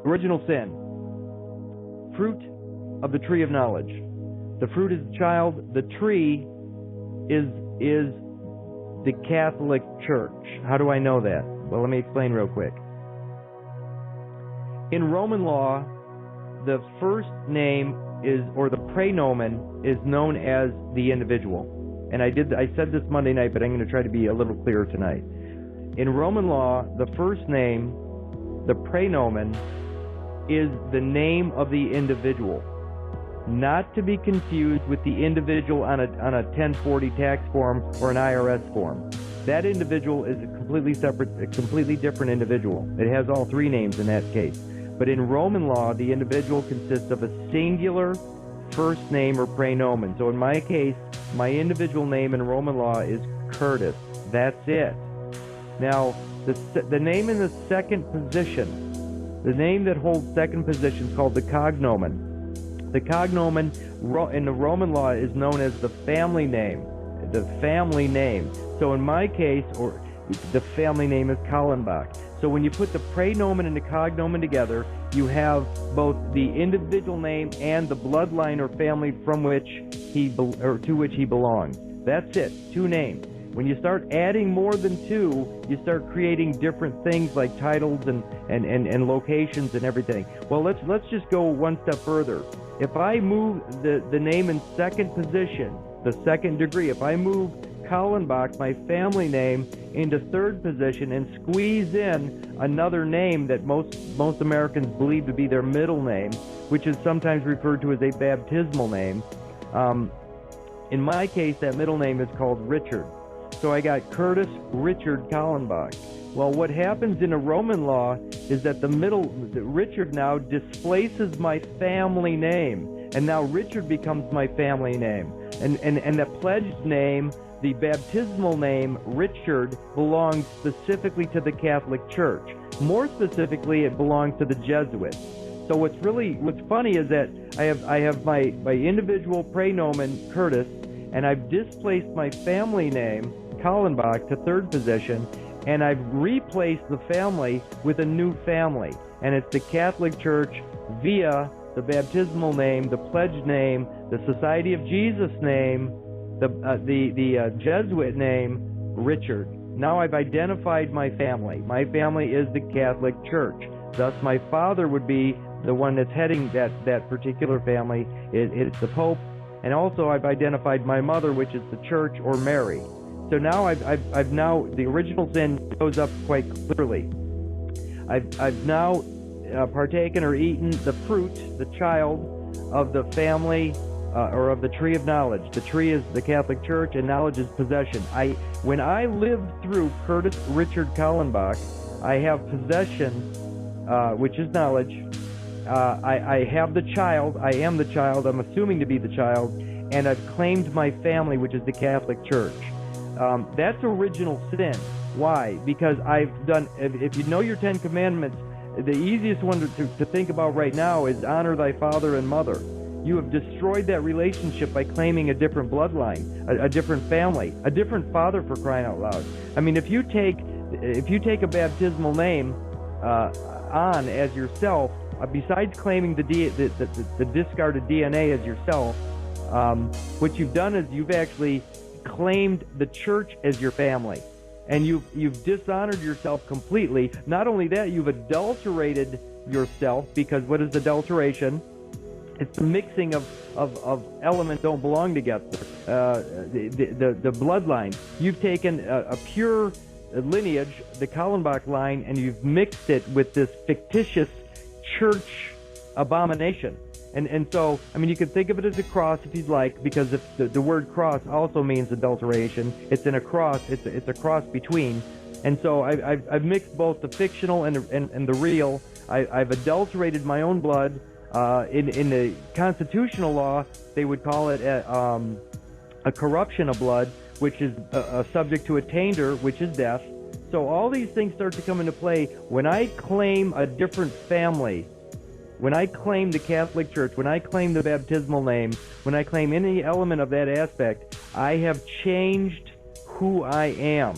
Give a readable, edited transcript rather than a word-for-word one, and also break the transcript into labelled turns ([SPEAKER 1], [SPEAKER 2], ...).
[SPEAKER 1] Original sin. Fruit of the tree of knowledge. The fruit is the child. The tree is the Catholic Church. How do I know that? Well, let me explain real quick. In Roman law, the first name is, or the praenomen, is known as the individual. And I said this Monday night, but I'm going to try to be a little clearer tonight. In Roman law, the first name, the praenomen, is the name of the individual, not to be confused with the individual on a 1040 tax form or an IRS form. That individual is a completely separate, a completely different individual. It has all three names in that case. But in Roman law, the individual consists of a singular first name or praenomen. So in my case, my individual name in Roman law is Curtis. That's it. Now, the name in the second position, the name that holds second position is called the cognomen. The cognomen in the Roman law is known as the family name. The family name. So in my case, or the family name is Kallenbach. So when you put the praenomen and the cognomen together, you have both the individual name and the bloodline or family from which to which he belongs. That's it. Two names. When you start adding more than two, you start creating different things like titles and locations and everything. Well, let's just go one step further. If I move the name in second position, the second degree, if I move Kallenbach, my family name, into third position and squeeze in another name that most Americans believe to be their middle name, which is sometimes referred to as a baptismal name. In my case, that middle name is called Richard. So I got Curtis Richard Kallenbach. Well, what happens in a Roman law is that the Richard now displaces my family name, and now Richard becomes my family name. And the pledged name, the baptismal name, Richard, belongs specifically to the Catholic Church. More specifically, it belongs to the Jesuits. So what's funny is that I have my individual praenomen, Curtis, and I've displaced my family name, Kallenbach, to third position, and I've replaced the family with a new family. And it's the Catholic Church via the baptismal name, the pledged name, the Society of Jesus name, the Jesuit name, Richard. Now I've identified my family. My family is the Catholic Church. Thus, my father would be the one that's heading that particular family. It's the Pope. And also I've identified my mother, which is the Church or Mary. So now I've now, the original sin shows up quite clearly. I've now partaken or eaten the fruit, the child of the family or of the tree of knowledge. The tree is the Catholic Church, and knowledge is possession. When I lived through Curtis Richard Kallenbach, I have possession, which is knowledge. I have the child. I am the child. I'm assuming to be the child, and I've claimed my family, which is the Catholic Church. That's original sin. Why? Because I've done. If you know your 10 Commandments, the easiest one to think about right now is honor thy father and mother. You have destroyed that relationship by claiming a different bloodline, a different family, a different father, for crying out loud. I mean, if you take a baptismal name on as yourself, besides claiming the discarded DNA as yourself, what you've done is you've actually claimed the church as your family, and you've dishonored yourself completely. Not only that, you've adulterated yourself, because what is adulteration? It's the mixing of elements that don't belong together. The bloodline. You've taken a pure lineage, the Kallenbach line, and you've mixed it with this fictitious church abomination. And so, I mean, you can think of it as a cross if you'd like, because if the word cross also means adulteration. It's in a cross. It's a cross between. And so I've mixed both the fictional and the real. I've adulterated my own blood. In the constitutional law, they would call it a corruption of blood, which is subject to attainder, which is death. So all these things start to come into play when I claim a different family, when I claim the Catholic Church, when I claim the baptismal name, when I claim any element of that aspect. I have changed who I am.